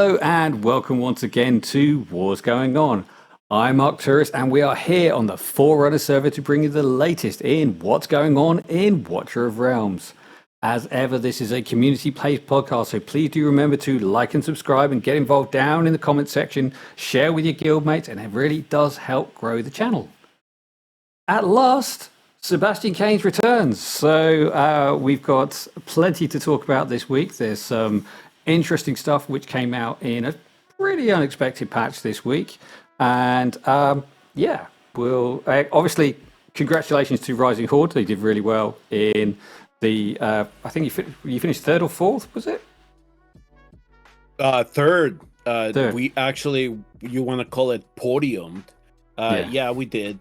Hello and welcome once again to Wars Going On. I'm Arcturus and we are here on the Forerunner server to bring you the latest in what's going on in Watcher of Realms. As ever, this is a community-based podcast, so please do remember to like and subscribe and get involved down in the comments section, share with your guildmates, and it really does help grow the channel. At last, Sebastian Kane's returns. So we've got plenty to talk about this week. There's some interesting stuff which came out in a pretty unexpected patch this week. And we'll obviously congratulations to Rising Horde. They did really well in the I think you finished third or fourth, was it? Third. Third. We actually, you want to call it podiumed. Yeah, we did.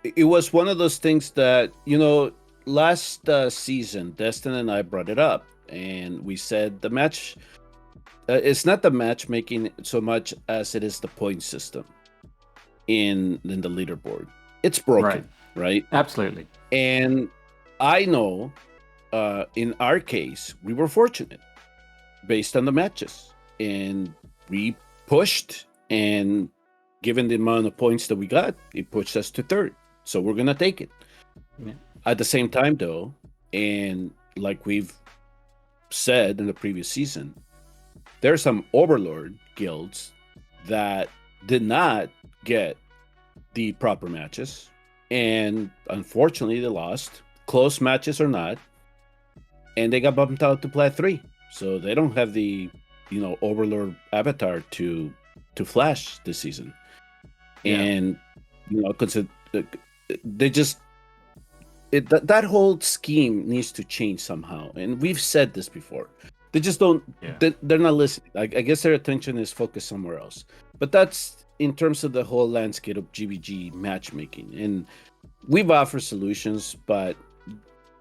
It was one of those things that, last season, Destin and I brought it up, and we said the match, it's not the matchmaking so much as it is the point system in the leaderboard. It's broken, right? Absolutely. And I know, in our case, we were fortunate based on the matches, and we pushed, and given the amount of points that we got, it pushed us to third. So we're going to take it. Yeah. At the same time, though, and like we've said in the previous season, there are some overlord guilds that did not get the proper matches. And unfortunately, they lost. Close matches or not. And they got bumped out to Plat 3. So they don't have the, overlord avatar to flash this season. Yeah. And because they just that whole scheme needs to change somehow, and we've said this before. They just don't. Yeah. They're not listening. I guess their attention is focused somewhere else. But that's in terms of the whole landscape of GvG matchmaking, and we've offered solutions, but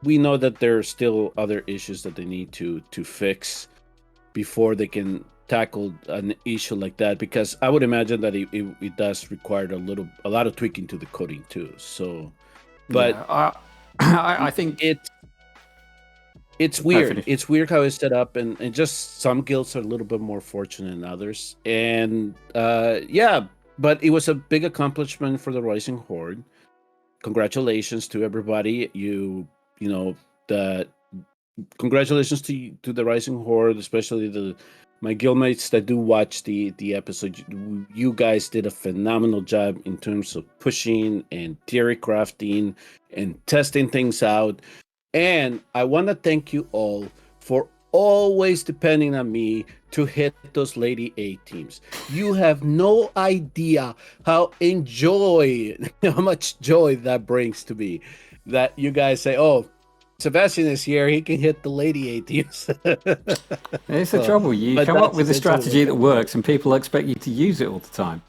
we know that there are still other issues that they need to fix before they can tackle an issue like that, because I would imagine that it does require a lot of tweaking to the coding too. So, but yeah, I think it's weird. It's weird how it's set up, and just some guilds are a little bit more fortunate than others. And but it was a big accomplishment for the Rising Horde. Congratulations to everybody. Congratulations to the Rising Horde, especially my guildmates that do watch the episode. You guys did a phenomenal job in terms of pushing and theory crafting and testing things out. And I want to thank you all for always depending on me to hit those Lady A teams. You have no idea how much joy that brings to me. That you guys say, oh, Sebastian is here, he can hit the Lady A teams. It's the trouble. You come up with a strategy that works and people expect you to use it all the time.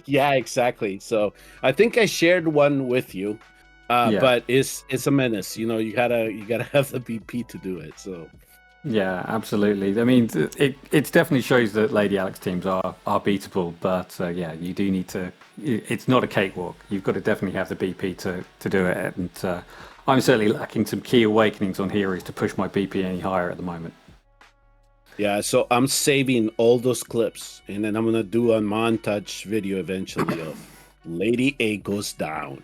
Yeah, exactly. So I think I shared one with you, but it's a menace. You gotta have the BP to do it. So yeah, absolutely. I mean, it definitely shows that Lady Alex teams are beatable, but you do need to. It's not a cakewalk. You've got to definitely have the BP to do it. And I'm certainly lacking some key awakenings on heroes to push my BP any higher at the moment. Yeah, so I'm saving all those clips, and then I'm gonna do a montage video eventually of Lady A goes down,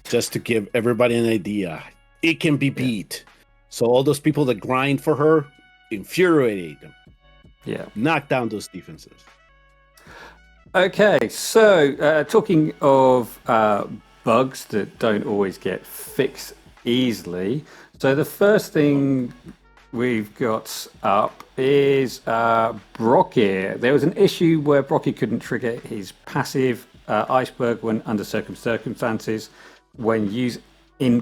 just to give everybody an idea. It can be beat. So all those people that grind for her, infuriate them. Yeah, knock down those defenses. Okay, so talking of bugs that don't always get fixed easily. So the first thing we've got up is Brokkir. There was an issue where Brokkir couldn't trigger his passive iceberg when under certain circumstances when used in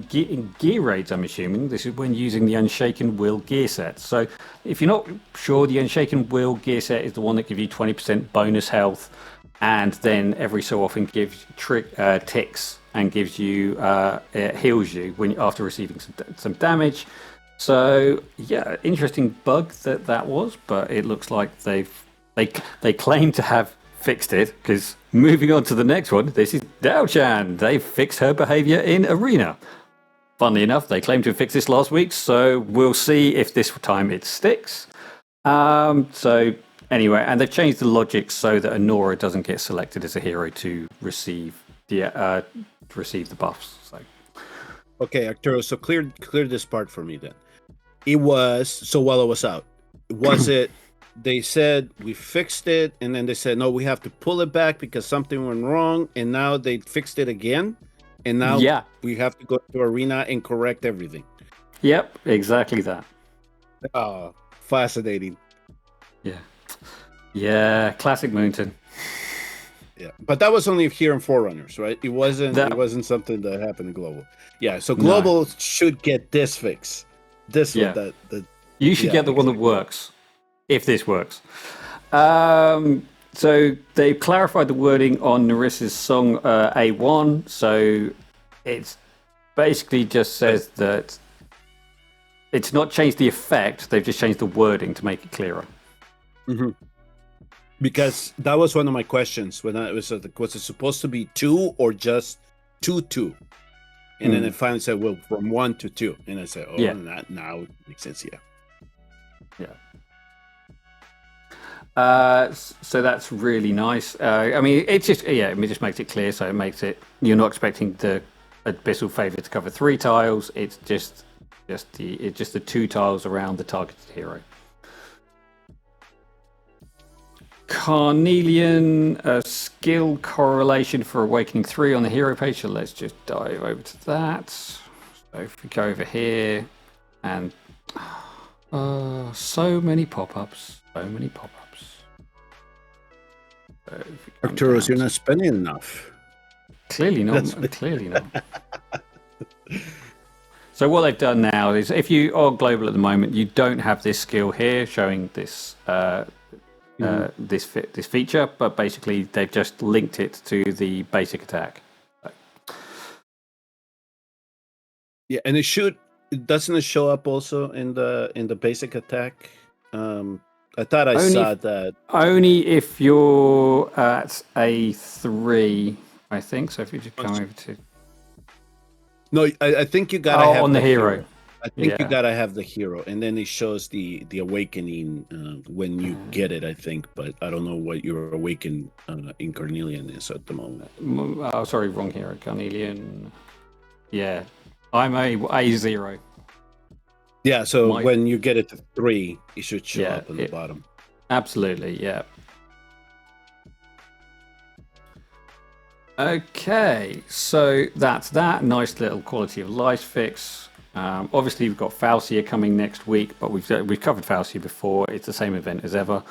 gear raids. I'm assuming this is when using the Unshaken Will gear set. So if you're not sure, the Unshaken Will gear set is the one that gives you 20% bonus health, and then every so often gives ticks and gives you it heals you after receiving some damage. So yeah, interesting bug that was, but it looks like they claim to have fixed it, because moving on to the next one, this is Daiochan. They've fixed her behavior in Arena. Funnily enough, they claimed to have fixed this last week, so we'll see if this time it sticks. So Anyway, and they've changed the logic so that Anora doesn't get selected as a hero to receive the buffs. So. Okay, Arturo. So clear this part for me then. It was so while I was out. Was it? They said we fixed it, and then they said no, we have to pull it back because something went wrong, and now they fixed it again, and now we have to go to Arena and correct everything. Yep, exactly that. Oh, fascinating. Yeah, classic Moonton. Yeah, but that was only here in Forerunners, right? It wasn't. It wasn't something that happened in Global. Yeah, so Global should get this fix. This one, that you should get the one that works. If this works. So they clarified the wording on Nerissa's song A1. So it's basically just says that it's not changed the effect. They've just changed the wording to make it clearer. Mm-hmm. Because that was one of my questions when I was it supposed to be 2 or just 2-2? And then it finally said, well, from 1 to 2. And I said, that now it makes sense. So that's really nice. I mean, it just makes it clear. So it makes it you're not expecting the Abyssal Favor to cover 3 tiles. It's just the 2 tiles around the targeted hero. Carnelian skill correlation for Awakening 3 on the hero page. So let's just dive over to that. So if we go over here, and so many pop-ups. Arturos, you're not spending enough. Clearly not. Clearly not. So what they've done now is, if you are global at the moment, you don't have this skill here showing this this feature, but basically they've just linked it to the basic attack. Yeah, and doesn't it show up also in the basic attack? I thought I saw that. Only if you're at A3, I think. So if you just come over to... No, I think you gotta have on the hero. I think you gotta have the hero, and then it shows the awakening when you get it. I think, but I don't know what your awaken in Carnelian is at the moment. Oh, sorry, wrong hero. Carnelian. Yeah, I'm A0. Yeah, so when you get it to 3, it should show up on the bottom. Absolutely, yeah. Okay, so that's that. Nice little quality of life fix. Obviously, we've got Falcia coming next week, but we've covered Falcia before. It's the same event as ever.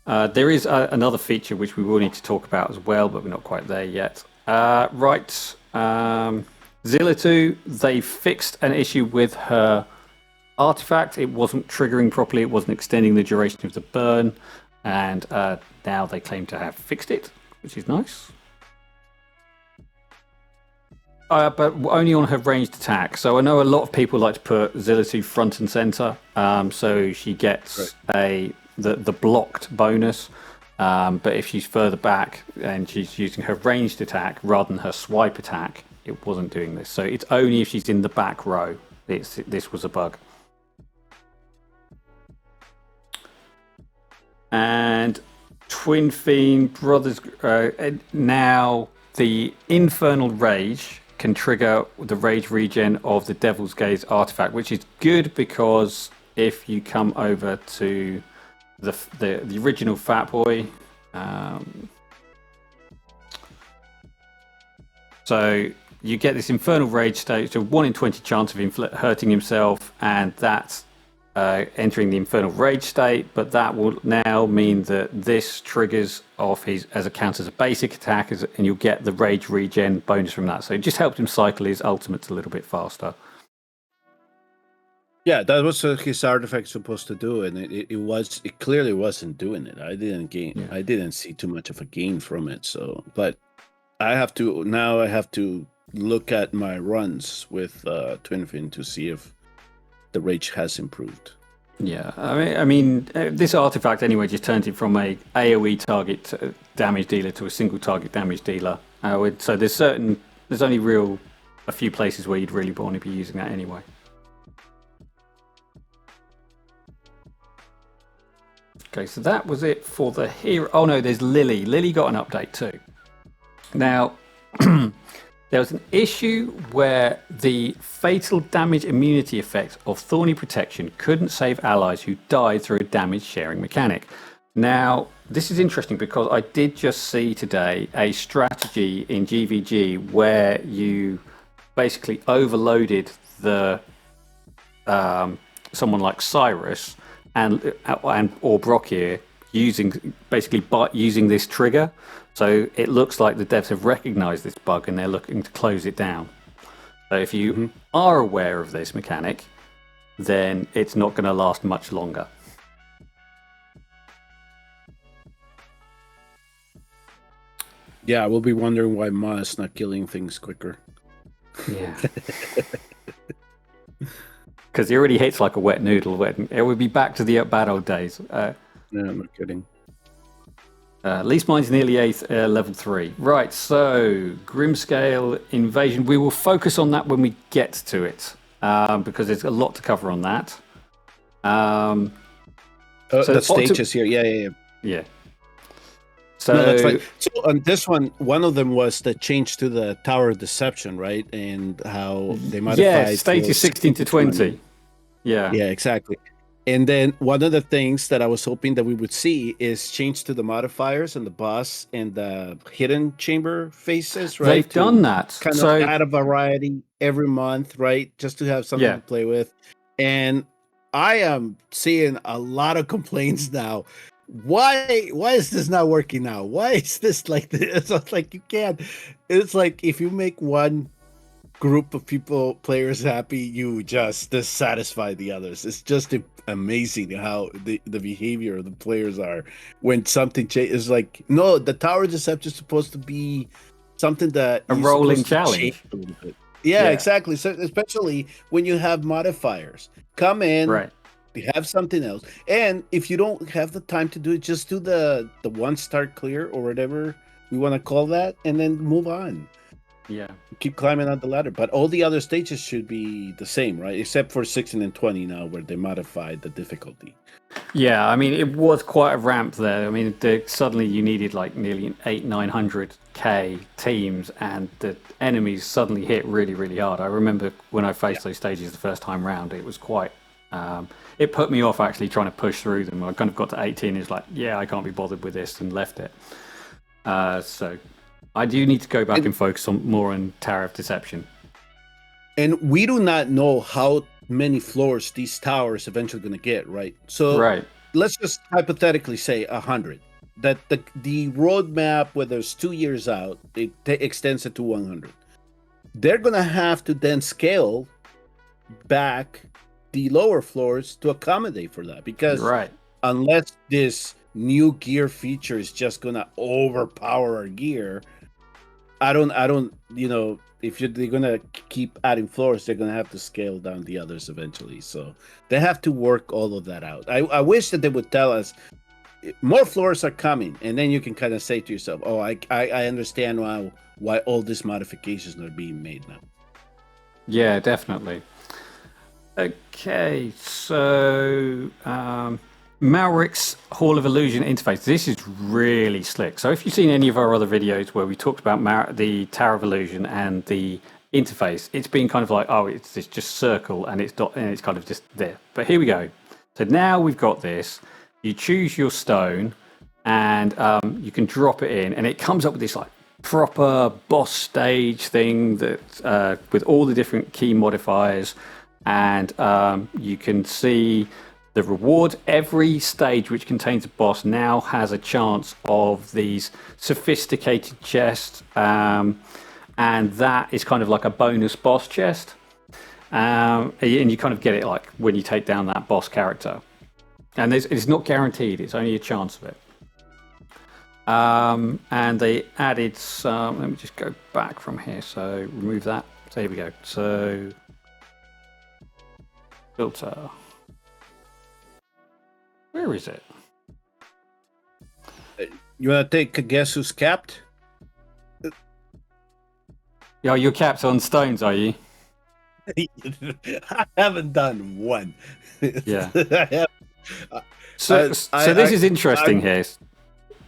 There is another feature which we will need to talk about as well, but we're not quite there yet. Zilutu, they fixed an issue with her artifact. It wasn't triggering properly. It wasn't extending the duration of the burn, and now they claim to have fixed it, which is nice. But only on her ranged attack. So I know a lot of people like to put Zilutu front and center, so she gets the blocked bonus. But if she's further back and she's using her ranged attack rather than her swipe attack, it wasn't doing this. So it's only if she's in the back row. This was a bug. And Twinfiend Brothers, now the Infernal Rage can trigger the rage regen of the Devil's Gaze artifact, which is good because if you come over to the original Fat Boy, so you get this Infernal Rage state, so 1 in 20 chance of hurting himself, and that's entering the Infernal Rage state, but that will now mean that this triggers off his as a count as a basic attack, and you'll get the rage regen bonus from that. So it just helped him cycle his ultimates a little bit faster. Yeah, that was his artifact supposed to do, and it clearly wasn't doing it. I didn't see too much of a gain from it. So, but I have to look at my runs with Twinfiend to see if the rage has improved. Yeah, I mean, this artifact anyway just turns it from a AOE target damage dealer to a single target damage dealer. So there's only a few places where you'd really want to be using that anyway. Okay, so that was it for the hero. Oh no, there's Lili. Lili got an update too. Now, there was an issue where the fatal damage immunity effect of Thorny Protection couldn't save allies who died through a damage sharing mechanic. Now, this is interesting because I did just see today a strategy in GvG where you basically overloaded the someone like Cyrus and or Brokkir using this trigger. So it looks like the devs have recognized this bug and they're looking to close it down. So if you are aware of this mechanic, then it's not going to last much longer. Yeah, we'll be wondering why Ma is not killing things quicker. Yeah. Because he already hits like a wet noodle. It would be back to the bad old days. No, I'm not kidding. At least mine's nearly level 3. Right, so Grimmscale Invasion. We will focus on that when we get to it, because there's a lot to cover on that. So the stages here, yeah. So, no, that's right. So on this one of them was the change to the Tower of Deception, right? And how they modified. Yeah, stages 16 to 20. Yeah. Yeah, exactly. And then one of the things that I was hoping that we would see is change to the modifiers and the boss and the hidden chamber faces, right? They've done that. Kind of add a variety every month, right? Just to have something to play with. And I am seeing a lot of complaints now. Why is this not working now? Why is this like this? It's like you can't. It's like if you make one group of players happy, you just dissatisfy the others. It's just amazing how the behavior of the players are when something changes. Like, no, the Tower of Deception is supposed to be something that a rolling challenge. A little bit. Yeah, exactly. So especially when you have modifiers come in, right? You have something else, and if you don't have the time to do it, just do the 1-star clear or whatever we want to call that, and then move on. Yeah, keep climbing up the ladder. But all the other stages should be the same, right? Except for 16 and 20 now, where they modified the difficulty. Yeah, I mean, it was quite a ramp there. I mean, suddenly you needed like nearly 900k teams, and the enemies suddenly hit really, really hard. I remember when I faced those stages the first time round, it was quite. It put me off actually trying to push through them. I kind of got to 18, it's like, yeah, I can't be bothered with this, and left it. So I do need to go back and focus more on Tower of Deception. And we do not know how many floors these towers eventually going to get, right? So let's just hypothetically say 100. That the roadmap, whether it's 2 years out, it extends it to 100. They're going to have to then scale back the lower floors to accommodate for that, because unless this new gear feature is just going to overpower our gear, I don't, if they're going to keep adding floors, they're going to have to scale down the others eventually. So they have to work all of that out. I wish that they would tell us more floors are coming, and then you can kind of say to yourself, oh, I understand why all these modifications are being made now. Yeah, definitely. Okay, so Malric's Hall of Illusion interface. This is really slick. So if you've seen any of our other videos where we talked about the Tower of Illusion and the interface, it's been kind of like, oh, it's just circle and it's kind of just there. But here we go. So now we've got this. You choose your stone and you can drop it in, and it comes up with this like proper boss stage thing that with all the different key modifiers. And you can see the reward. Every stage which contains a boss now has a chance of these sophisticated chests, and that is kind of like a bonus boss chest. And you kind of get it like when you take down that boss character. And it's not guaranteed, it's only a chance of it. And they added some, let me just go back from here, so remove that. So here we go. So filter. Where is it? You want to take a guess who's capped? Yeah, you're capped on stones, are you? I haven't done one. Yeah. So this is interesting here.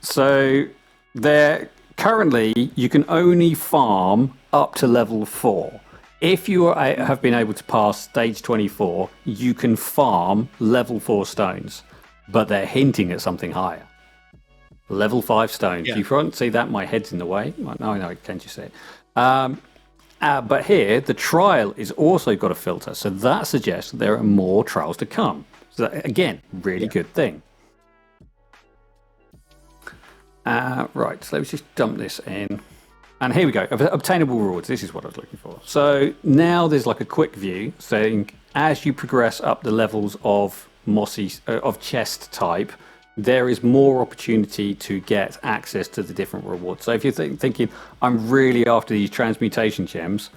So there currently you can only farm up to level 4. If you have been able to pass stage 24, you can farm level 4 stones, but they're hinting at something higher. Level 5 stones. Yeah. You can't see that. My head's in the way. No, can't you see it? But here, the trial is also got a filter, so that suggests there are more trials to come. So that, again, really good thing. Right, so let's just dump this in. And here we go. Obtainable rewards. This is what I was looking for. So now there's like a quick view saying as you progress up the levels of of chest type, there is more opportunity to get access to the different rewards. So if you're thinking, I'm really after these transmutation gems,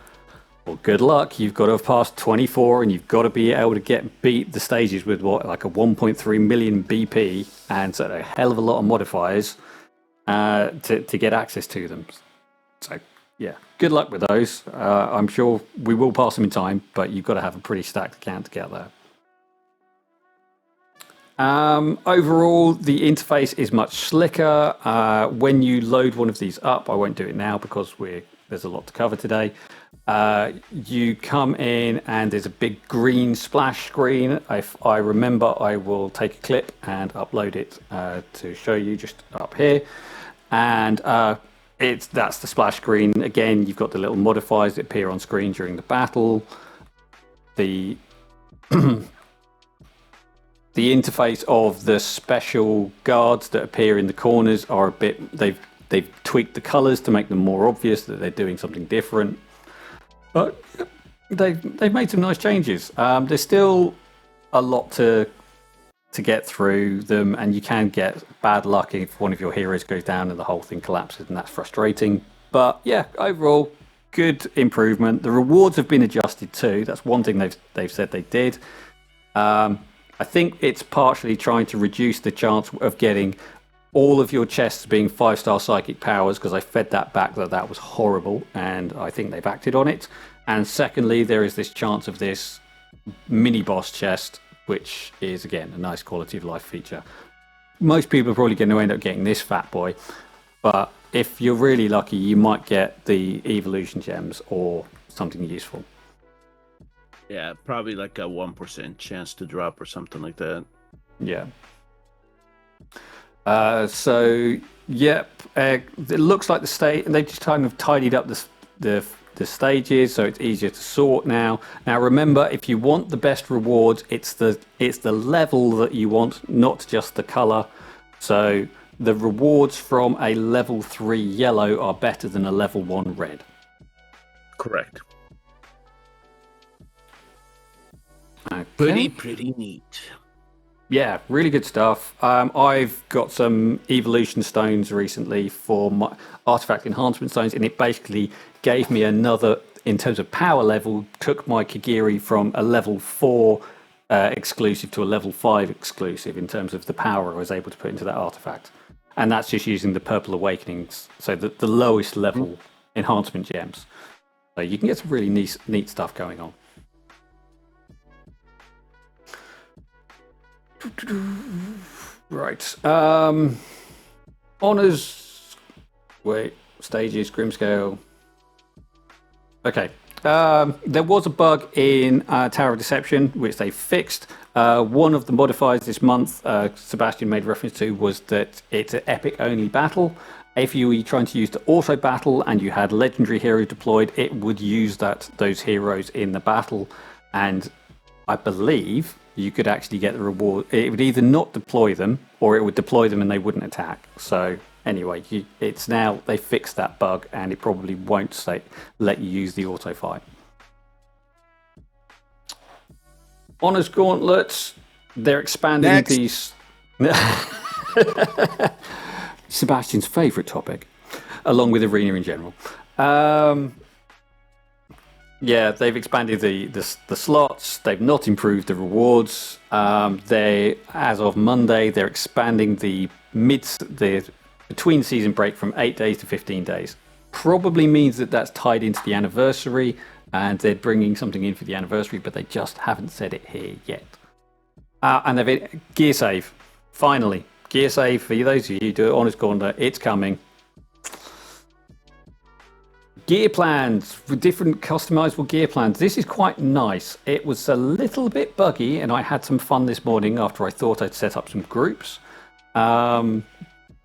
well, good luck. You've got to have passed 24 and you've got to be able to beat the stages with like a 1.3 million BP and so a hell of a lot of modifiers to get access to them. So yeah, good luck with those. I'm sure we will pass them in time, but you've got to have a pretty stacked account to get there. Overall, the interface is much slicker. When you load one of these up, I won't do it now because there's a lot to cover today. You come in and there's a big green splash screen. If I remember, I will take a clip and upload it to show you just up here. And that's the splash screen. Again, you've got the little modifiers that appear on screen during the battle. The The interface of the special guards that appear in the corners are a bit... They've tweaked the colours to make them more obvious that they're doing something different. But they've made some nice changes. There's still a lot to get through them, and you can get bad luck if one of your heroes goes down and the whole thing collapses, and that's frustrating. But yeah, overall, good improvement. The rewards have been adjusted too. That's one thing they've said they did. I think it's partially trying to reduce the chance of getting all of your chests being 5-star psychic powers, because I fed that back that was horrible, and I think they've acted on it. And secondly, there is this chance of this mini boss chest, which is again a nice quality of life feature. Most people are probably going to end up getting this fat boy, but if you're really lucky, you might get the evolution gems or something useful. Yeah, probably like a 1% chance to drop or something like that. Yeah. It looks like the state they just kind of tidied up the stages, so it's easier to sort now. Now remember, if you want the best rewards, it's the level that you want, not just the color. So the rewards from a level 3 yellow are better than a level 1 red. Correct. Okay. Pretty neat. Yeah, really good stuff. I've got some evolution stones recently for my artifact enhancement stones, and it basically gave me another, in terms of power level, took my Kagiri from a level 4 exclusive to a level 5 exclusive in terms of the power I was able to put into that artifact. And that's just using the Purple Awakenings, so the lowest level enhancement gems. So you can get some really neat stuff going on. Right. Honors. Wait. Stages. Grimmscale. Okay. There was a bug in Tower of Deception, which they fixed. One of the modifiers this month, Sebastian made reference to, was that it's an epic-only battle. If you were trying to use the auto battle and you had legendary heroes deployed, it would use those heroes in the battle, and I believe you could actually get the reward. It would either not deploy them, or it would deploy them and they wouldn't attack. So anyway, it's now they fixed that bug, and it probably won't let you use the auto fight. Honors Gauntlets, they're expanding these. Sebastian's favourite topic, along with Arena in general. Yeah, they've expanded the slots. They've not improved the rewards. As of Monday, they're expanding the between season break from 8 days to 15 days. Probably means that's tied into the anniversary, and they're bringing something in for the anniversary, but they just haven't said it here yet. And they've gear save. Finally, gear save for those of you who do it Honest Corner. It's coming. Gear plans for different customizable gear plans. This is quite nice. It was a little bit buggy, and I had some fun this morning after I thought I'd set up some groups, and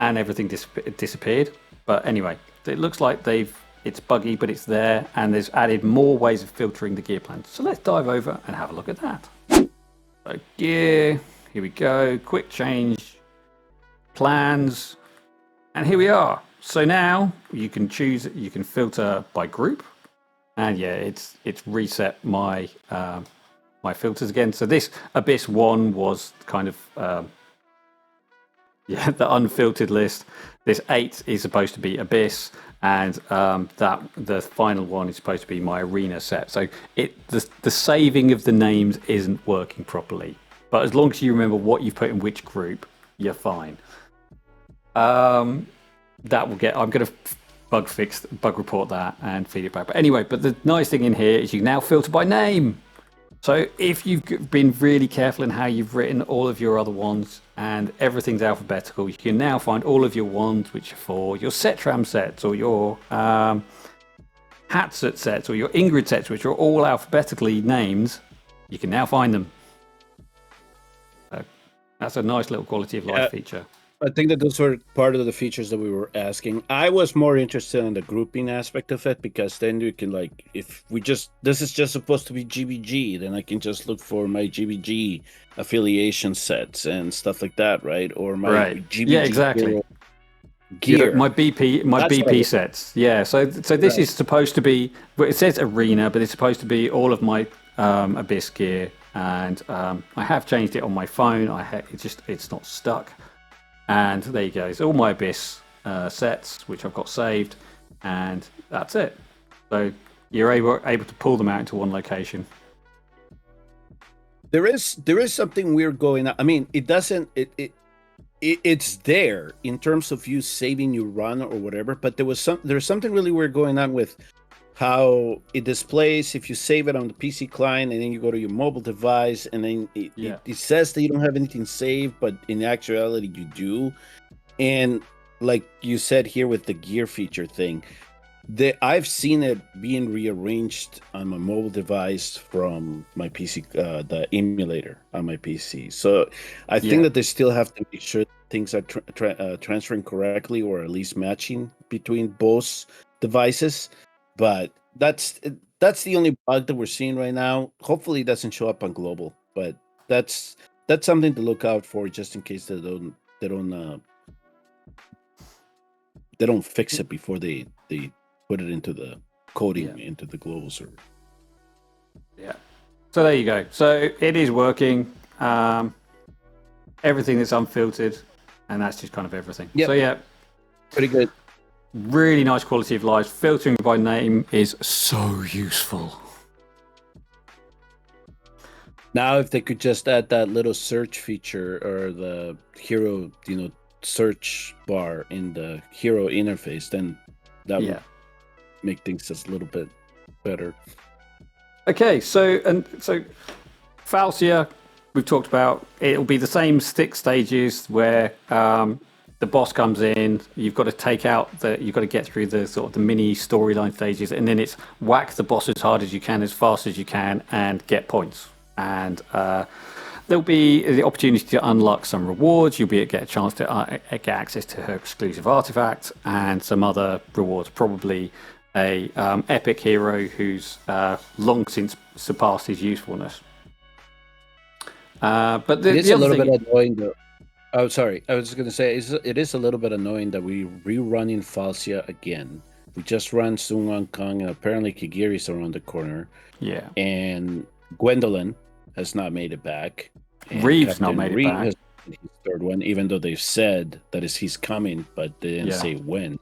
everything disappeared. But anyway, it looks like it's buggy, but it's there, and there's added more ways of filtering the gear plans. So let's dive over and have a look at that. So gear, here we go. Quick change, plans, and here we are. So now you can choose, you can filter by group, and yeah, it's reset my my filters again. So this Abyss 1 was kind of the unfiltered list. This 8 is supposed to be Abyss, and that the final one is supposed to be my arena set. So the saving of the names isn't working properly, but as long as you remember what you've put in which group, you're fine. That will I'm going to bug report that and feed it back. But anyway, but the nice thing in here is you can now filter by name. So if you've been really careful in how you've written all of your other ones and everything's alphabetical, you can now find all of your ones which are for your Setram sets or your Hatsut sets or your Ingrid sets, which are all alphabetically named. You can now find them. So that's a nice little quality of life feature. I think that those were part of the features that we were asking. I was more interested in the grouping aspect of it, because then you can, like, if this is just supposed to be GvG, then I can just look for my GvG affiliation sets and stuff like that, right? Or my GvG exactly. Gear. My BP sets. Yeah. So this is supposed to be. Well, it says arena, but it's supposed to be all of my Abyss gear, and I have changed it on my phone. It's not stuck. And there you go. It's all my Abyss sets, which I've got saved, and that's it. So you're able to pull them out into one location. There is something weird going on. I mean, it doesn't. It's there in terms of you saving your run or whatever. But there's something really weird going on with how it displays if you save it on the PC client and then you go to your mobile device and then it says that you don't have anything saved, but in actuality you do. And like you said here with the gear feature thing, I've seen it being rearranged on my mobile device from my PC, the emulator on my PC. So I think that they still have to make sure things are transferring correctly, or at least matching between both devices. But that's the only bug that we're seeing right now. Hopefully it doesn't show up on global, but that's something to look out for, just in case they don't fix it before they put it into the coding into the global server. Yeah. So there you go. So it is working. Everything that's unfiltered, and that's just kind of everything. Yep. So yeah, pretty good. Really nice quality of life. Filtering by name is so useful. Now, if they could just add that little search feature or the hero, search bar in the hero interface, then that would make things just a little bit better. Okay, so Falcia, we've talked about. It'll be the same 6 stages where the boss comes in. You've got to you've got to get through the sort of the mini storyline stages, and then it's whack the boss as hard as you can, as fast as you can, and get points. And there'll be the opportunity to unlock some rewards. You'll get a chance to get access to her exclusive artifact and some other rewards. Probably a epic hero who's long since surpassed his usefulness. But it's a little bit annoying though. Oh, sorry. I was just going to say, it is a little bit annoying that we're rerunning Falcia again. We just ran Sun Wukong, and apparently Kigiri's around the corner. Yeah. And Gwendolyn has not made it back. Reeve's not made it back. Has his third one, even though they've said that he's coming, but they didn't say when.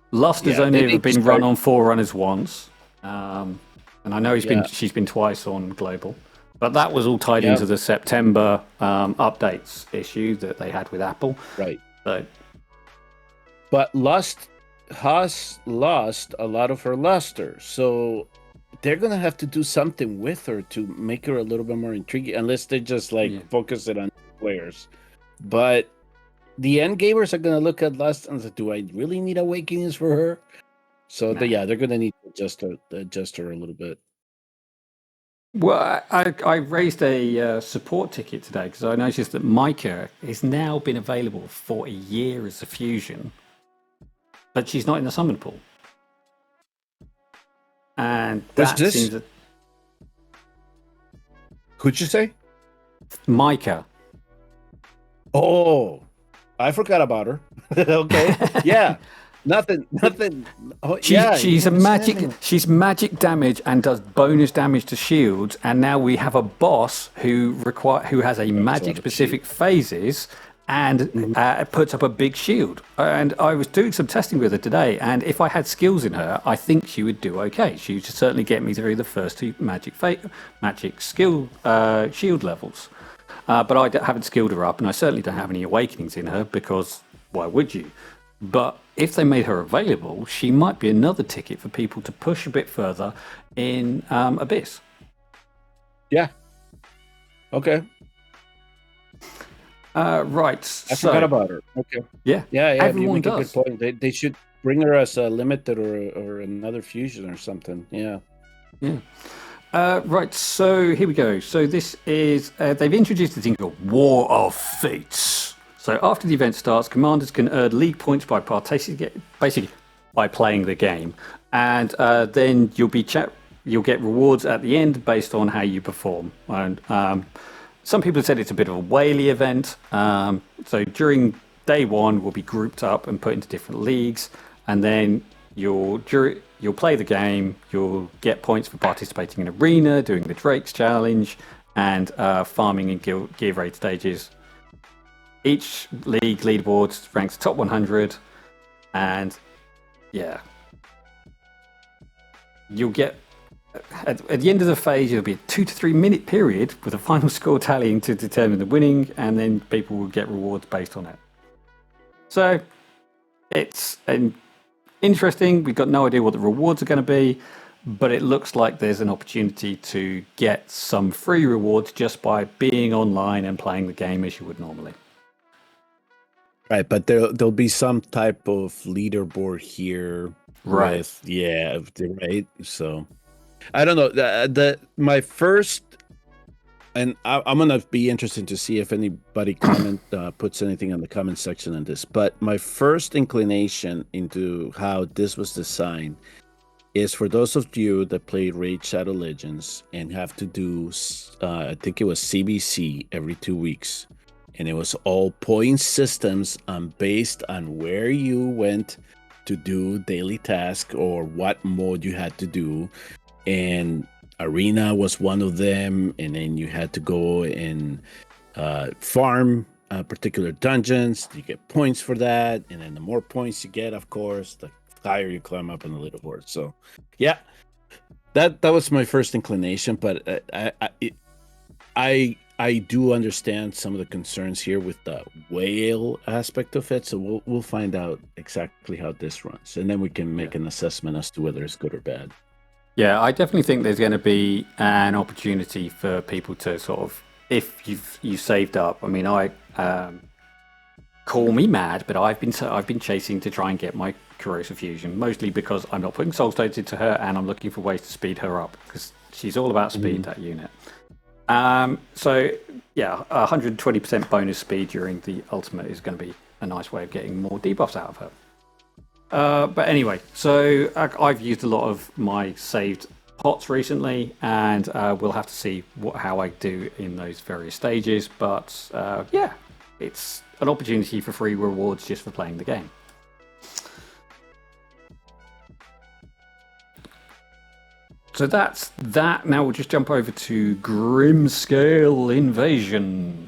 Lust has only ever been run on Forerunners once. And I know she's been twice on Global. But that was all tied into the September updates issue that they had with Apple. Right. So. But Lust has lost a lot of her luster. So they're gonna have to do something with her to make her a little bit more intriguing, unless they just focus it on players. But the end gamers are gonna look at Lust and say, "Do I really need awakenings for her?" So they're gonna need to adjust her a little bit. Well, I raised a support ticket today because I noticed that Micah has now been available for a year as a fusion, but she's not in the summon pool. And that seems that. Who'd you say? Micah. Oh, I forgot about her. Okay, yeah. Nothing. Oh, She's a magic. She's magic damage and does bonus damage to shields. And now we have a boss who has a magic specific phases and puts up a big shield. And I was doing some testing with her today, and if I had skills in her, I think she would do okay. She would certainly get me through the first two magic skill shield levels. But I haven't skilled her up, and I certainly don't have any awakenings in her because why would you? But if they made her available, she might be another ticket for people to push a bit further in Abyss. Yeah. Okay. Right. I forgot about her. Okay. Yeah. Everyone does. A good point. They should bring her as a limited or another fusion or something. Yeah. Yeah. Right. So here we go. So this is they've introduced a thing called War of Fates. So after the event starts, commanders can earn league points by basically by playing the game, and then you'll get rewards at the end based on how you perform. And some people have said it's a bit of a whaley event. So during day one, we'll be grouped up and put into different leagues, and then you'll play the game. You'll get points for participating in arena, doing the Drake's challenge, and farming in gear raid stages. Each league leaderboard ranks top 100, and you'll get at the end of the phase. It'll be a 2 to 3 minute period with a final score tallying to determine the winning, and then people will get rewards based on it. So it's interesting. We've got no idea what the rewards are going to be, but it looks like there's an opportunity to get some free rewards just by being online and playing the game as you would normally. Right, but there'll be some type of leaderboard here, right? Right. So, I don't know. My first, and I'm gonna be interested to see if anybody puts anything in the comment section on this. But my first inclination into how this was designed is for those of you that played Raid Shadow Legends and have to do, I think it was CBC every 2 weeks. And it was all point systems based on where you went to do daily task or what mode you had to do. And arena was one of them. And then you had to go and farm particular dungeons. You get points for that. And then the more points you get, of course, the higher you climb up on the leaderboard. So, yeah, that was my first inclination. But I do understand some of the concerns here with the whale aspect of it, so we'll find out exactly how this runs, and then we can make an assessment as to whether it's good or bad. Yeah, I definitely think there's going to be an opportunity for people to sort of, if you saved up. I mean, call me mad, but I've been chasing to try and get my corrosive fusion, mostly because I'm not putting soul stones into her, and I'm looking for ways to speed her up because she's all about speed. That unit. So yeah, 120% bonus speed during the ultimate is going to be a nice way of getting more debuffs out of her. But anyway, so I've used a lot of my saved pots recently, and we'll have to see how I do in those various stages. But yeah, it's an opportunity for free rewards just for playing the game. So that's that. Now we'll just jump over to Grimmscale Invasion.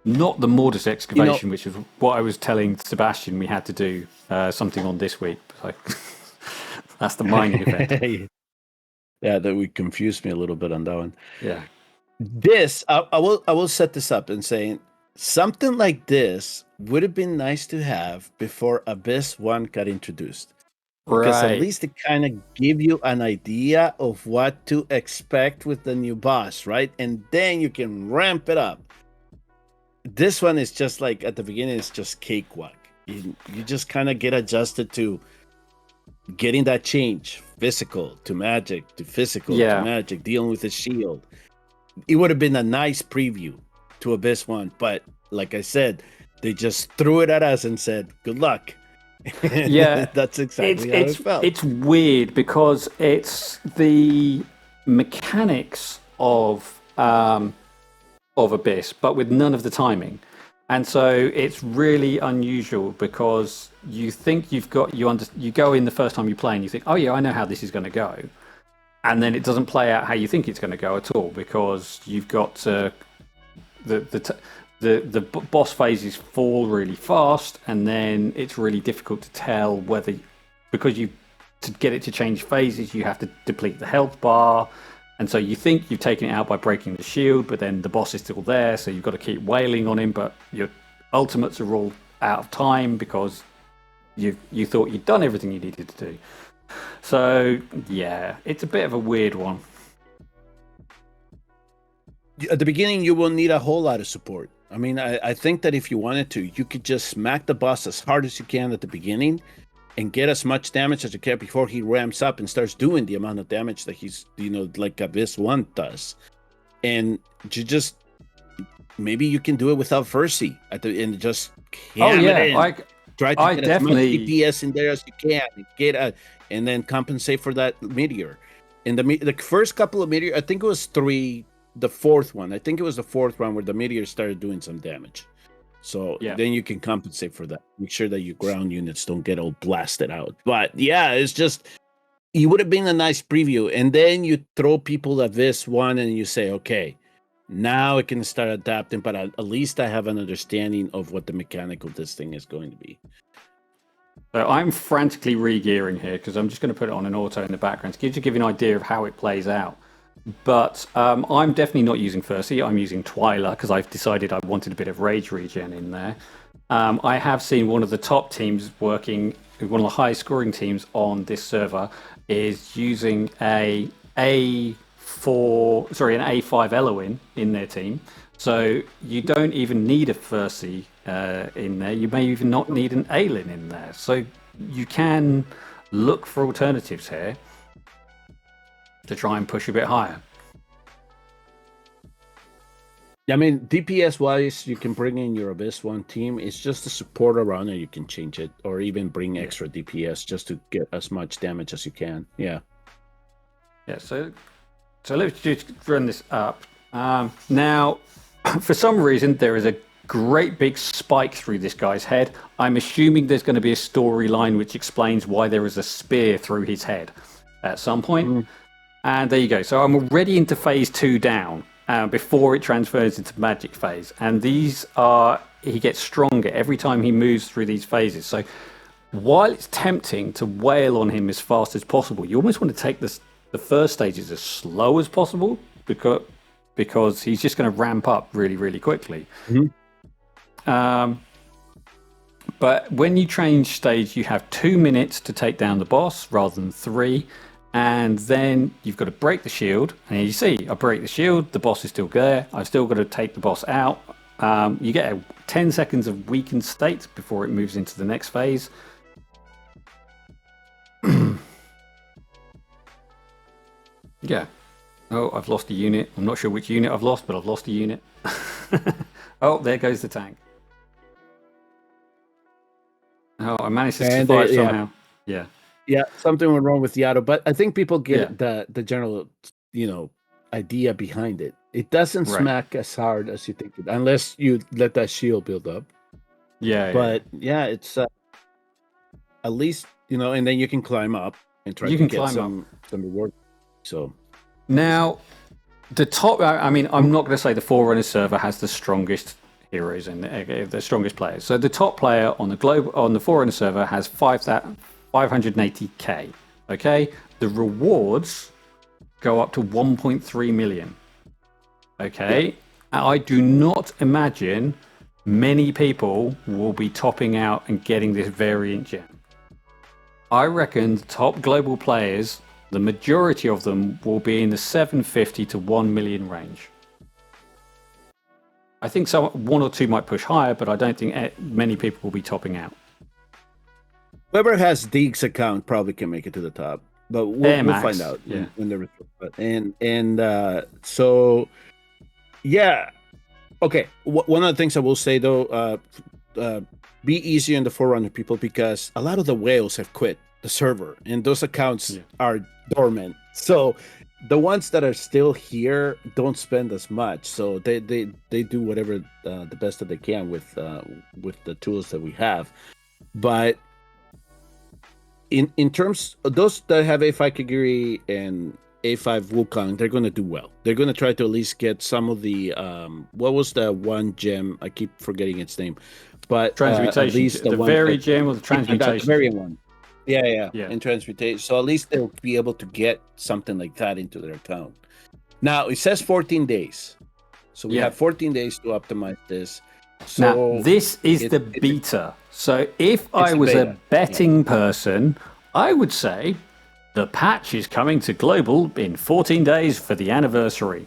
Not the Mortis excavation, which is what I was telling Sebastian we had to do something on this week. So that's the mining event. Yeah, that would confuse me a little bit on that one. Yeah. This, I will set this up and saying something like this would have been nice to have before Abyss 1 got introduced. because at Right. least it kind of give you an idea of what to expect with the new boss, right? And then you can ramp it up. This one is just like at the beginning, it's just cakewalk. You just kind of get adjusted to getting that change, physical to magic to physical to Yeah. magic, dealing with the shield. It would have been a nice preview to Abyss 1, but like I said, they just threw it at us and said, good luck. Yeah. That's exactly how it felt. It's weird because it's the mechanics of Abyss, but with none of the timing. And so it's really unusual because you think you've got you go in the first time you play and you think, oh yeah, I know how this is going to go, and then it doesn't play out how you think it's going to go at all because you've got the boss phases fall really fast, and then it's really difficult to tell whether, because to get it to change phases you have to deplete the health bar. And so you think you've taken it out by breaking the shield, but then the boss is still there, so you've got to keep wailing on him, but your ultimates are all out of time because you thought you'd done everything you needed to do. So, yeah, it's a bit of a weird one. At the beginning, you will need a whole lot of support. I mean, I think that if you wanted to, you could just smack the boss as hard as you can at the beginning and get as much damage as you can before he ramps up and starts doing the amount of damage that he's, like Abyss 1 does. And you just, maybe you can do it without Versi at the end, just hammer it in. Try to get as much DPS in there as you can, and then compensate for that meteor. In the first couple of meteor, I think it was 3, the fourth one. I think it was the fourth one where the meteor started doing some damage. So then you can compensate for that. Make sure that your ground units don't get all blasted out. But yeah, it's just, it would have been a nice preview. And then you throw people at this one and you say, okay, now I can start adapting, but at least I have an understanding of what the mechanic of this thing is going to be. So I'm frantically re-gearing here because I'm just going to put it on an auto in the background to give you an idea of how it plays out. But I'm definitely not using Versi. I'm using Twyla because I've decided I wanted a bit of rage regen in there. I have seen one of the top teams working, one of the highest scoring teams on this server is using an A5 Eloin in their team. So you don't even need a Versi in there. You may even not need an Aelin in there. So you can look for alternatives here to try and push a bit higher. I mean, DPS wise, you can bring in your Abyss 1 team. It's just a support around and you can change it or even bring extra DPS just to get as much damage as you can. Yeah. So let's just run this up. Now, for some reason, there is a great big spike through this guy's head. I'm assuming there's going to be a storyline which explains why there is a spear through his head at some point. And there you go. So I'm already into phase 2 down before it transfers into magic phase. And he gets stronger every time he moves through these phases. So while it's tempting to wail on him as fast as possible, you almost want to take the first stages as slow as possible because he's just going to ramp up really, really quickly. But when you change stage, you have 2 minutes to take down the boss rather than 3. And then you've got to break the shield. And you see, I break the shield, the boss is still there. I've still got to take the boss out. You get 10 seconds of weakened state before it moves into the next phase. Yeah. Oh, I've lost a unit. I'm not sure which unit I've lost, but I've lost a unit. Oh, there goes the tank. Oh, I managed to survive somehow. Yeah. Yeah, something went wrong with the auto, but I think people get the general, idea behind it. It doesn't smack as hard as you think it, unless you let that shield build up. But it's at least and then you can climb up and try to get some reward. So now the top. I mean, I'm not going to say the Forerunner server has the strongest heroes and the strongest players. So the top player on the Forerunner server has 580k. Okay, the rewards go up to 1.3 million. Okay, I do not imagine many people will be topping out and getting this variant gem. I reckon the top global players, the majority of them will be in the 750 to 1 million range. I think one or two might push higher, but I don't think many people will be topping out. Whoever has Deek's account probably can make it to the top, but we'll find out when the result. So yeah, okay. One of the things I will say though, be easy on the forerunner people, because a lot of the whales have quit the server and those accounts are dormant. So the ones that are still here don't spend as much, so they do whatever the best that they can with the tools that we have. But in terms of those that have A5 Kagiri and A5 Wukong, they're going to do well. They're going to try to at least get some of the what was the one gem? I keep forgetting its name, but transmutation. At least the very gem or the transmutation. The very one. Yeah. In transmutation. So at least they'll be able to get something like that into their account. Now it says 14 days. So we have 14 days to optimize this. So now this is the beta. So if I was a betting person, I would say the patch is coming to global in 14 days for the anniversary.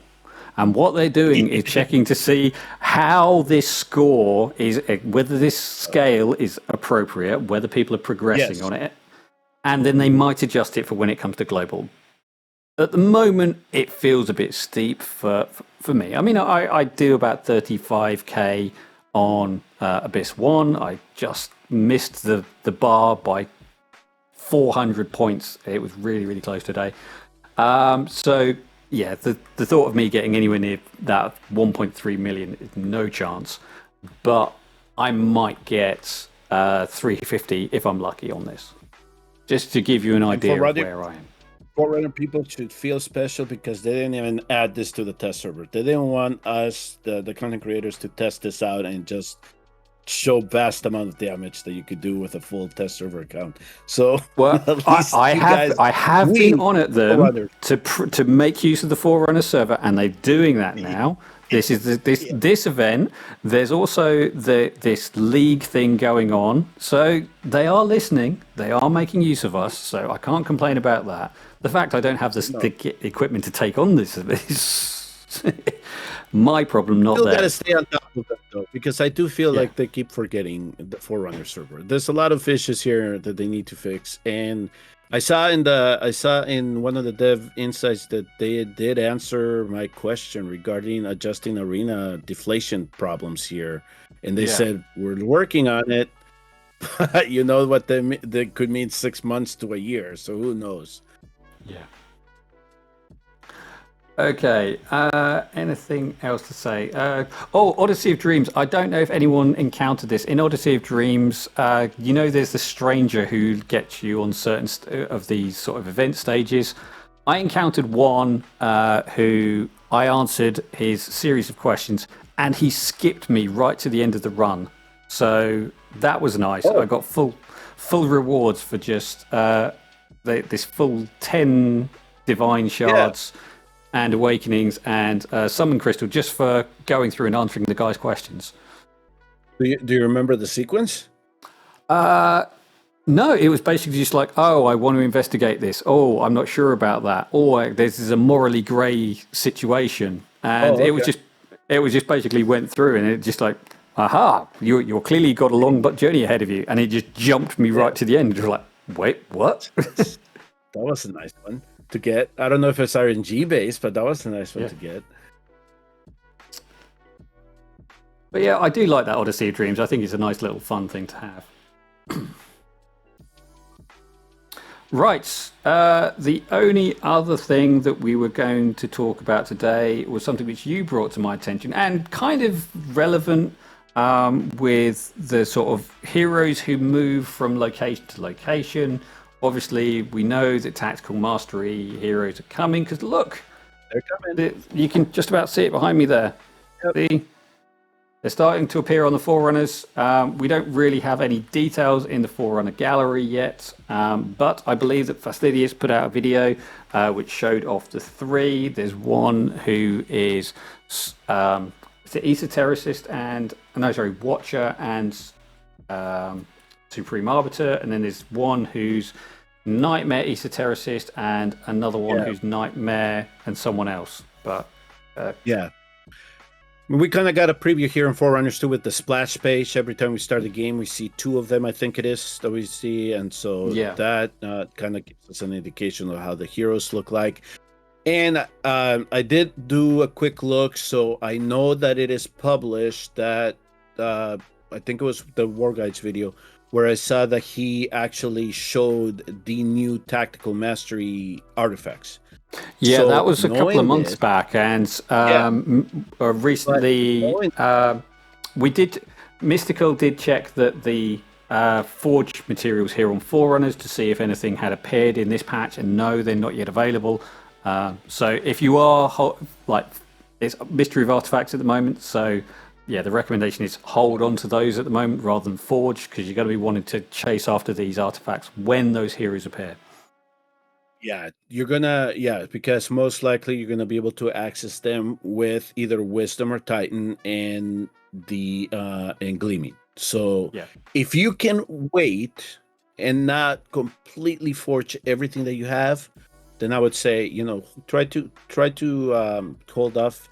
And what they're doing is checking to see how this score is, whether this scale is appropriate, whether people are progressing on it. And then they might adjust it for when it comes to global. At the moment, it feels a bit steep for me. I mean, I do about 35k on Abyss 1. I just missed the bar by 400 points. It was really, really close today. So, yeah, the thought of me getting anywhere near that 1.3 million is no chance. But I might get 350 if I'm lucky on this. Just to give you an idea of where I am. Forerunner people should feel special because they didn't even add this to the test server. They didn't want us, the content creators, to test this out and just show vast amount of damage that you could do with a full test server account. So, well, I have been on at them to make use of the Forerunner server, and they're doing that now. This is this event. There's also this league thing going on, so they are listening. They are making use of us. So I can't complain about that. The fact I don't have the equipment to take on this is my problem, not theirs. Still got to stay on top of that though, because I do feel like they keep forgetting the Forerunner server. There's a lot of issues here that they need to fix, and I saw in one of the dev insights that they did answer my question regarding adjusting arena deflation problems here, and they said we're working on it. But you know what they could mean 6 months to a year, so who knows? Yeah. Okay. Anything else to say? Odyssey of Dreams. I don't know if anyone encountered this. In Odyssey of Dreams, there's the stranger who gets you on certain of these sort of event stages. I encountered one who I answered his series of questions, and he skipped me right to the end of the run. So that was nice. I got full rewards for just this full 10 divine shards. Yeah. And awakenings and summon crystal just for going through and answering the guy's questions. Do you remember the sequence? No, it was basically just like, oh, I want to investigate this. Oh, I'm not sure about that. Or this is a morally grey situation, and it was just basically went through, and it just like, aha, you're clearly got a long journey ahead of you, and it just jumped me right to the end. Just like, wait, what? That was a nice one to get. I don't know if it's RNG based, but that was a nice one to get. But yeah, I do like that Odyssey of Dreams. I think it's a nice little fun thing to have. Right. The only other thing that we were going to talk about today was something which you brought to my attention, and kind of relevant with the sort of heroes who move from location to location. Obviously, we know that tactical mastery heroes are coming, because look, they're coming. You can just about see it behind me there. Yep. See? They're starting to appear on the Forerunners. We don't really have any details in the Forerunner gallery yet, but I believe that Fastidious put out a video which showed off the 3. There's one who is Esotericist and Watcher and Supreme Arbiter, and then there's one who's Nightmare Esotericist, and another one who's Nightmare and someone else. But we kind of got a preview here in Forerunners too with the splash page. Every time we start the game, we see 2 of them, I think it is, that we see. And so that kind of gives us an indication of how the heroes look like. And I did do a quick look, so I know that it is published that I think it was the War Guides video where I saw that he actually showed the new tactical mastery artificts. Yeah, so that was a couple of months back, and recently Mystical did check that the forge materials here on Forerunners to see if anything had appeared in this patch, and no, they're not yet available. So if you are it's Mystery of Artifacts at the moment, so yeah, the recommendation is hold on to those at the moment rather than forge, because you're going to be wanting to chase after these artifacts when those heroes appear. Yeah, you're gonna because most likely you're gonna be able to access them with either Wisdom or Titan and the and Gleaming. So if you can wait and not completely forge everything that you have, then I would say, try to hold off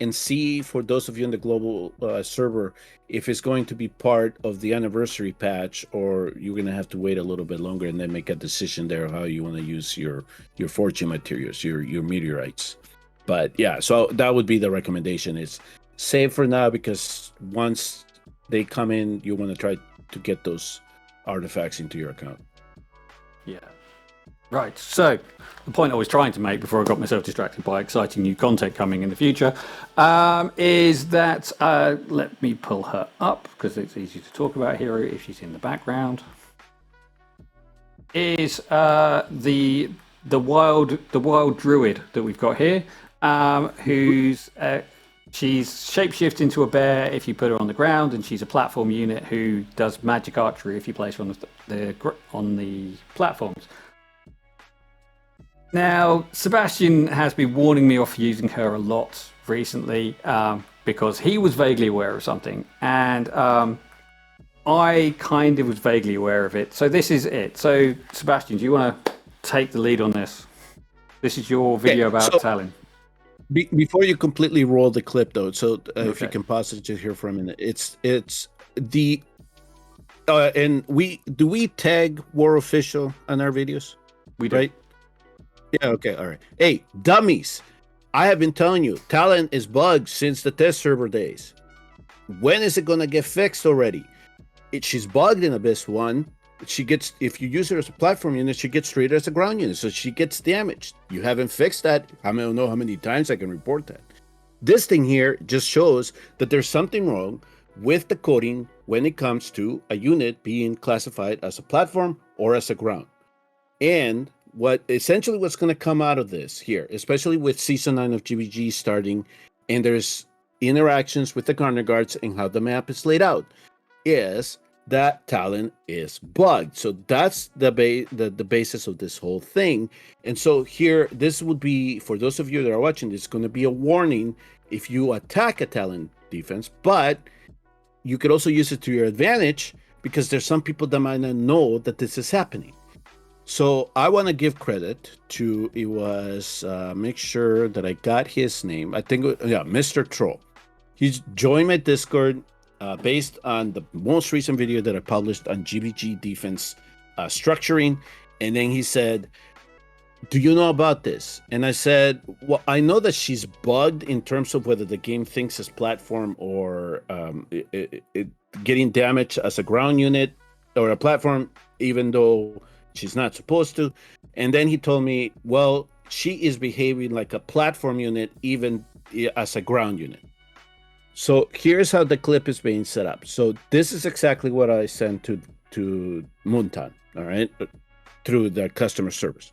and see, for those of you in the global server, if it's going to be part of the anniversary patch, or you're going to have to wait a little bit longer and then make a decision there of how you want to use your fortune materials, your meteorites. But yeah, so that would be the recommendation, is save for now, because once they come in, you want to try to get those artifacts into your account. Yeah. Right, so the point I was trying to make before I got myself distracted by exciting new content coming in the future is that, let me pull her up because it's easy to talk about Hero if she's in the background, is the wild druid that we've got here, who's she's shapeshift into a bear if you put her on the ground, and she's a platform unit who does magic archery if you place her on the platforms. Now, Sebastian has been warning me off using her a lot recently because he was vaguely aware of something, and I kind of was vaguely aware of it. So this is it. So, Sebastian, do you want to take the lead on this? This is your video about Talin. Before you completely roll the clip, though, so if you can pause it just here for a minute, it's the and we tag War Official on our videos? We do. Right? Yeah, okay, all right. Hey, dummies, I have been telling you, Talin is bugged since the test server days. When is it going to get fixed already? She's bugged in Abyss 1. If you use her as a platform unit, she gets treated as a ground unit, so she gets damaged. You haven't fixed that. I don't know how many times I can report that. This thing here just shows that there's something wrong with the coding when it comes to a unit being classified as a platform or as a ground. And what's going to come out of this here, especially with Season 9 of GvG starting, and there's interactions with the Corner Guards and how the map is laid out, is that Talin is bugged. So that's the basis of this whole thing. And so here, this would be, for those of you that are watching, this is going to be a warning if you attack a Talin defense, but you could also use it to your advantage, because there's some people that might not know that this is happening. So I want to give credit to, it was, make sure that I got his name. I think, Mr. Troll. He's joined my Discord based on the most recent video that I published on GvG defense structuring. And then he said, do you know about this? And I said, well, I know that she's bugged in terms of whether the game thinks it's platform or getting damaged as a ground unit or a platform, even though she's not supposed to. And then he told me, well, she is behaving like a platform unit even as a ground unit. So here's how the clip is being set up. So this is exactly what I sent to Muntan, all right, through the customer service.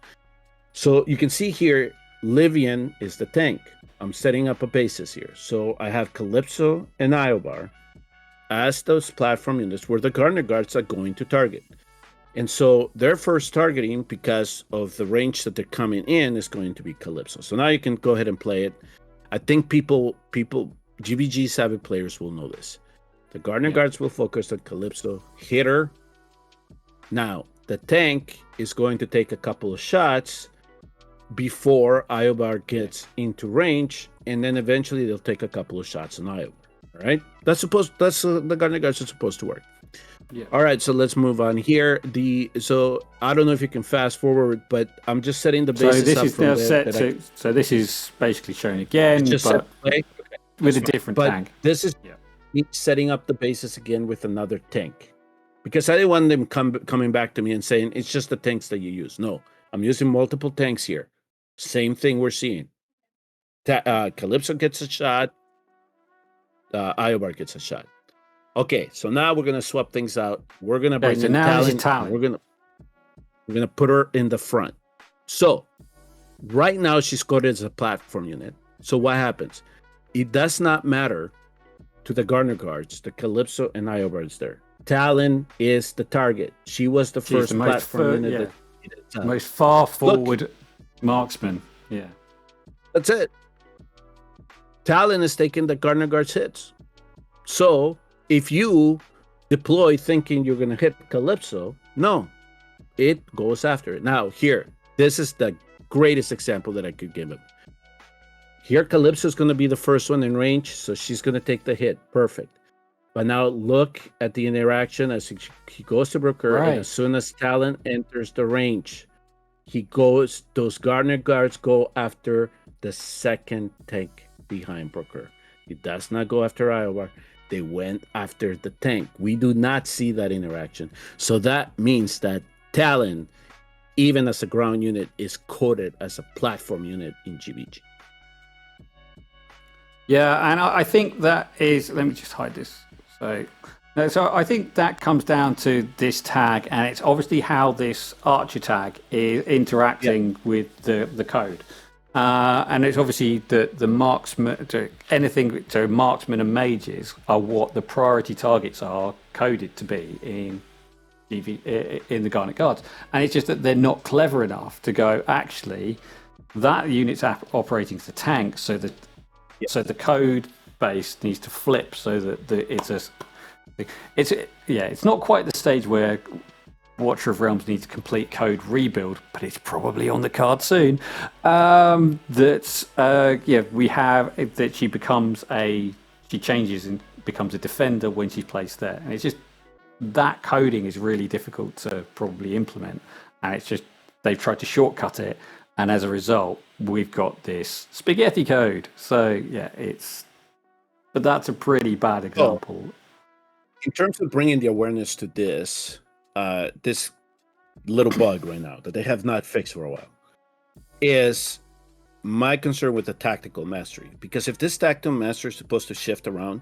So you can see here, Livian is the tank. I'm setting up a basis here. So I have Calypso and Iobar as those platform units where the Corner Guards are going to target. And so their first targeting, because of the range that they're coming in, is going to be Calypso. So now you can go ahead and play it. I think people, GvG savvy players will know this. The Gardener Guards will focus on Calypso, hit her, Now, the tank is going to take a couple of shots before Iobar gets into range, and then eventually they'll take a couple of shots on Iobar. All right, that's the Garner Guards are supposed to work. Yeah. All right, so let's move on here. So I don't know if you can fast forward, but I'm just setting the basis So this up is from now there set that to. So this is basically shown again, just but okay. with a different But tank. this is Yeah. me setting up the basis again with another tank, because I didn't want them coming back to me and saying it's just the tanks that you use. No, I'm using multiple tanks here. Same thing we're seeing. Calypso gets a shot. Iobar gets a shot. Okay, so now we're gonna swap things out. We're gonna bring so in now this is Talin. Talin. We're gonna put her in the front. So right now she's coded as a platform unit. So what happens? It does not matter to the Garner Guards, the Calypso and Iobar is there. Talin is the target. She was the She's first the most platform unit. That most far forward marksman. Yeah. That's it. Talin is taking the Garner Guards hits. So if you deploy thinking you're going to hit Calypso, no, it goes after it. Now, here, this is the greatest example that I could give him. Here, Calypso is going to be the first one in range, so she's going to take the hit. Perfect. But now look at the interaction as he goes to Brokkir, Right. and as soon as Talin enters the range, those Garner Guards go after the second tank behind Brokkir. He does not go after Iobar. They went after the tank. We do not see that interaction. So that means that Talin, even as a ground unit, is coded as a platform unit in GvG. Yeah, and I think that is. Let me just hide this. So I think that comes down to this tag, and it's obviously how this archer tag is interacting with the code. And it's obviously the marksman, so marksmen and mages are what the priority targets are coded to be in in the Garnet Guards. And it's just that they're not clever enough to go, actually, that unit's operating as a tank, so the code base needs to flip so that it's not quite the stage where Watcher of Realms needs a complete code rebuild, but it's probably on the card soon. We have that she changes and becomes a defender when she's placed there, and it's just that coding is really difficult to probably implement, and it's just they've tried to shortcut it, and as a result, we've got this spaghetti code. So yeah, but that's a pretty bad example. In terms of bringing the awareness to this little bug right now that they have not fixed for a while is my concern with the tactical mastery. Because if this tactical mastery is supposed to shift around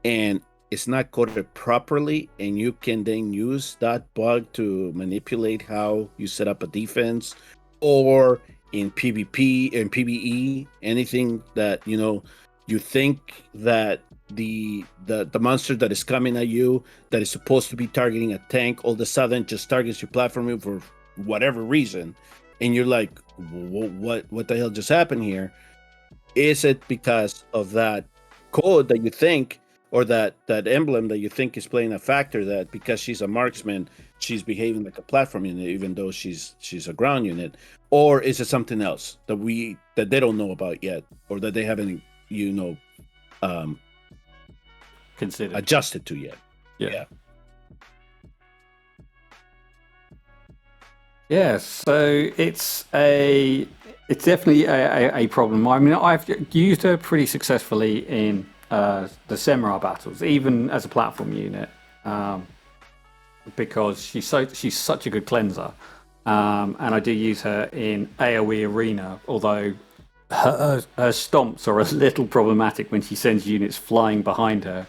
and it's not coded properly, and you can then use that bug to manipulate how you set up a defense, or in PvP and PvE, anything that you think that the monster that is coming at you that is supposed to be targeting a tank all of a sudden just targets your platform for whatever reason, and you're like, what the hell just happened here? Is it because of that code that you think, or that emblem that you think is playing a factor, that because she's a marksman she's behaving like a platform unit even though she's a ground unit? Or is it something else that they don't know about yet, or that they haven't Considered adjusted to yet? Yeah, so it's definitely a problem. I mean, I've used her pretty successfully in the Semrar battles, even as a platform unit, because she's such a good cleanser, and I do use her in AoE arena, although her stomps are a little problematic when she sends units flying behind her.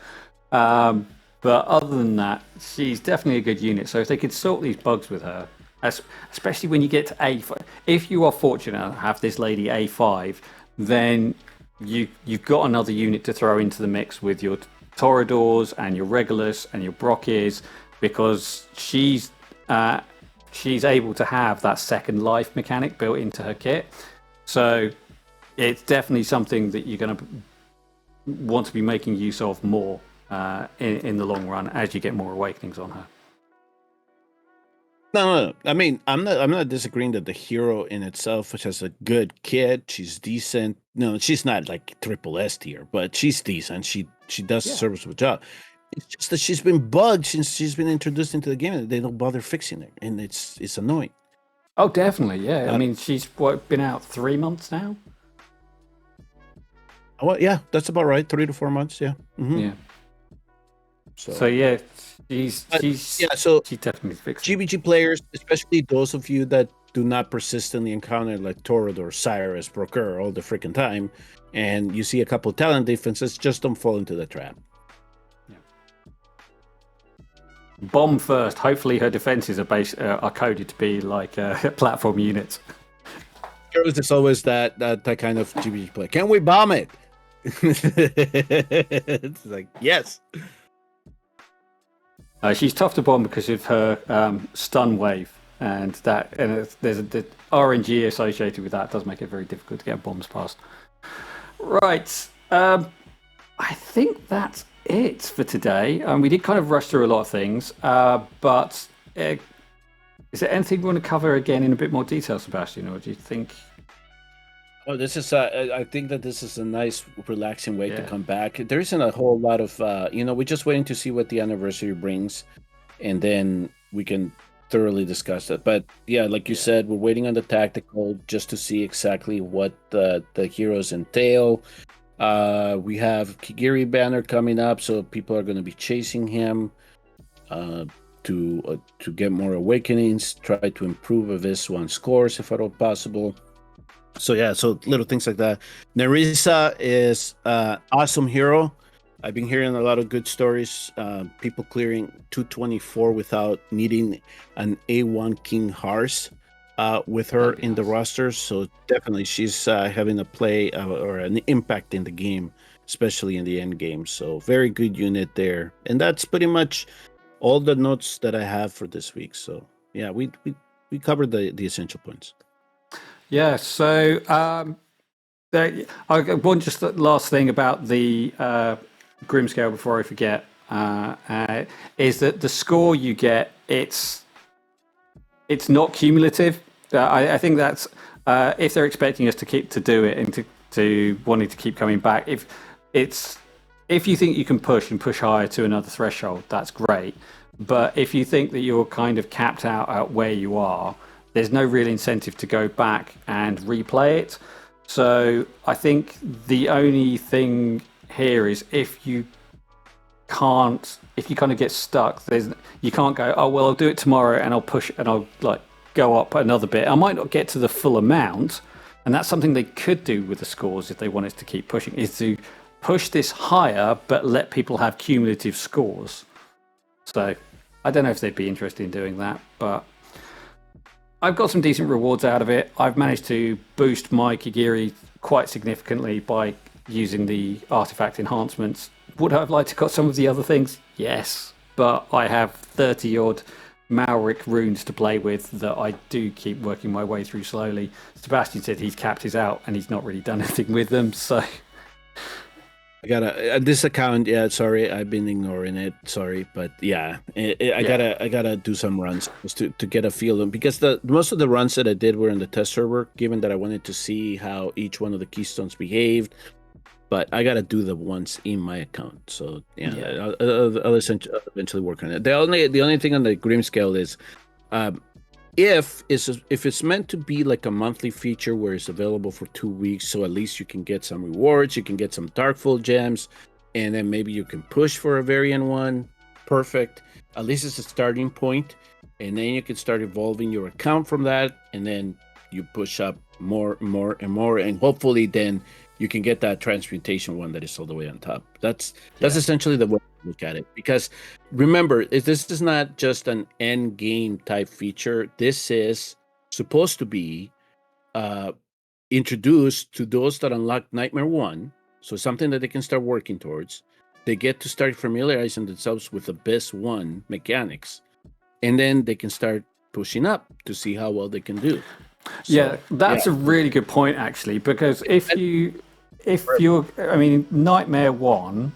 But other than that, she's definitely a good unit. So if they could sort these bugs with her, especially when you get to A5, if you are fortunate to have this lady A5, then you've got another unit to throw into the mix with your Toreadors and your Regulus and your Brokkirs, because she's able to have that second life mechanic built into her kit. So it's definitely something that you're going to want to be making use of more in the long run as you get more awakenings on her. No. I mean, I'm not disagreeing that the hero in itself, which has a good kid, she's decent. No, she's not like triple S tier, but she's decent. She does a Yeah. serviceable job. It's just that she's been bugged since she's been introduced into the game, and they don't bother fixing it, and it's annoying. Oh, definitely. Yeah. I Uh, mean, she's been out 3 months now. well, yeah, that's about right. 3 to 4 months. Yeah. Yeah. So, So yeah, but, she's yeah. So she definitely fixed it. GvG players, especially those of you that do not persistently encounter like Torador, Cyrus, Brokkir all the freaking time, and you see a couple talent defenses, just don't fall into the trap. Bomb first. Hopefully, her defenses are coded to be like platform units. There's always that kind of GvG play. Can we bomb it? It's like, yes. She's tough to bomb because of her stun wave, and there's the RNG associated with that. It does make it very difficult to get bombs past. Right. I think that's it for today. We did kind of rush through a lot of things, but is there anything you want to cover again in a bit more detail, Sebastian, or do you think? Oh, this is. I think that this is a nice, relaxing way to come back. There isn't a whole lot of. We're just waiting to see what the anniversary brings, and then we can thoroughly discuss it. But yeah, like you said, we're waiting on the tactical just to see exactly what the heroes entail. We have Kigiri banner coming up, so people are going to be chasing him to get more awakenings. Try to improve Avis1 scores if at all possible. So yeah, so little things like that. Nerissa is awesome hero. I've been hearing a lot of good stories. People clearing 224 without needing an A1 King Hars with her in the roster. So definitely she's having a play or an impact in the game, especially in the end game. So very good unit there. And that's pretty much all the notes that I have for this week. So yeah, we covered the essential points. Yeah, so one just the last thing about the Grimmscale before I forget is that the score you get it's not cumulative. I think that's if they're expecting us to do it and to wanting to keep coming back. If you think you can push higher to another threshold, that's great. But if you think that you're kind of capped out at where you are, there's no real incentive to go back and replay it. So I think the only thing here is if you kind of get stuck, you can't go, oh well, I'll do it tomorrow and I'll push and I'll like go up another bit. I might not get to the full amount, and that's something they could do with the scores if they wanted to keep pushing, is to push this higher but let people have cumulative scores. So I don't know if they'd be interested in doing that, but I've got some decent rewards out of it. I've managed to boost my Kigiri quite significantly by using the artifact enhancements. Would I have liked to got some of the other things? Yes, but I have 30 odd Malric runes to play with that I do keep working my way through slowly. Sebastian said he's capped his out and he's not really done anything with them, so I gotta this account. Yeah, sorry, I've been ignoring it. Sorry, but yeah, I gotta do some runs just to get a feel of, because most of the runs that I did were in the test server. Given that I wanted to see how each one of the keystones behaved, but I gotta do the ones in my account. So yeah. I'll eventually work on it. The only thing on the Grimmscale is, if it's meant to be like a monthly feature where it's available for 2 weeks, so at least you can get some rewards, you can get some Darkfall gems, and then maybe you can push for a variant one. Perfect. At least it's a starting point, and then you can start evolving your account from that, and then you push up more and more, and hopefully then you can get that transmutation one that is all the way on top. That's essentially the way to look at it. Because remember, this is not just an end game type feature. This is supposed to be introduced to those that unlock Nightmare 1. So something that they can start working towards. They get to start familiarizing themselves with Abyss 1 mechanics. And then they can start pushing up to see how well they can do. So, that's a really good point, actually, because if you're, I mean, Nightmare 1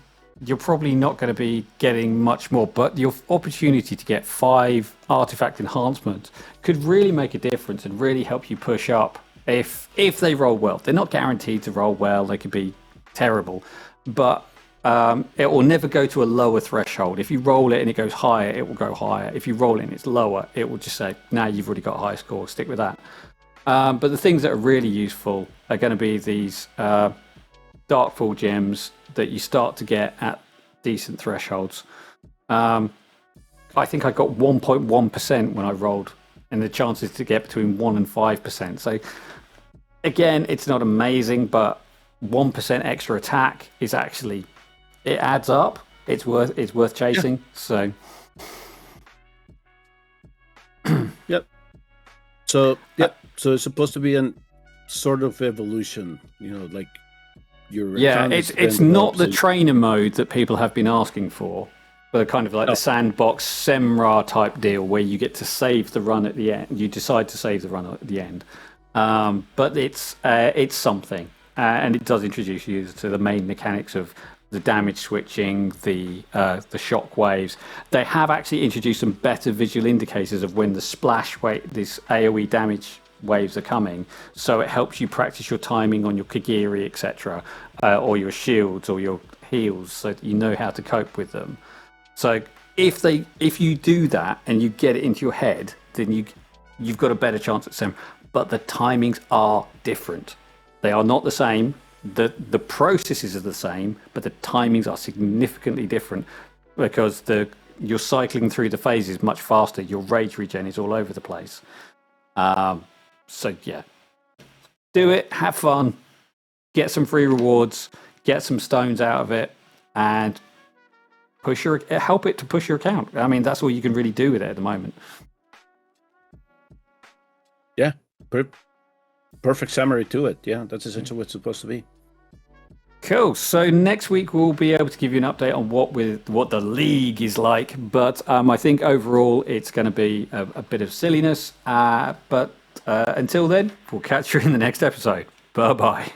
you're probably not going to be getting much more, but your opportunity to get 5 artifact enhancements could really make a difference and really help you push up if they roll well. They're not guaranteed to roll well. They could be terrible, but it will never go to a lower threshold. If you roll it and it goes higher, it will go higher. If you roll it and it's lower, it will just say, "Now you've already got a high score. Stick with that." But the things that are really useful are going to be these Darkfall gems that you start to get at decent thresholds. I think I got 1.1% when I rolled, and the chances to get between 1 and 5%. So again, it's not amazing, but 1% extra attack is actually, it adds up. It's worth chasing. Yeah. So yep. So yep. So it's supposed to be a sort of evolution, like your it's not the trainer mode that people have been asking for, but kind of like the sandbox Semra type deal where you get to save the run at the end. You decide to save the run at the end, but it's something, and it does introduce you to the main mechanics of the damage switching, the shock waves. They have actually introduced some better visual indicators of when the splash wave, this AoE damage waves are coming, so it helps you practice your timing on your Kagiri, etc., or your shields or your heals, so that you know how to cope with them. So if you do that and you get it into your head, then you've got a better chance at Sem. But the timings are different. They are not the same. The processes are the same, but the timings are significantly different because you're cycling through the phases much faster. Your rage regen is all over the place. So yeah, do it, have fun, get some free rewards, get some stones out of it, and help it to push your account. I mean, that's all you can really do with it at the moment. Yeah, perfect summary to it. Yeah, that's essentially what it's supposed to be. Cool. So next week we'll be able to give you an update on what the league is like. But I think overall it's going to be a bit of silliness. But until then, we'll catch you in the next episode. Bye bye.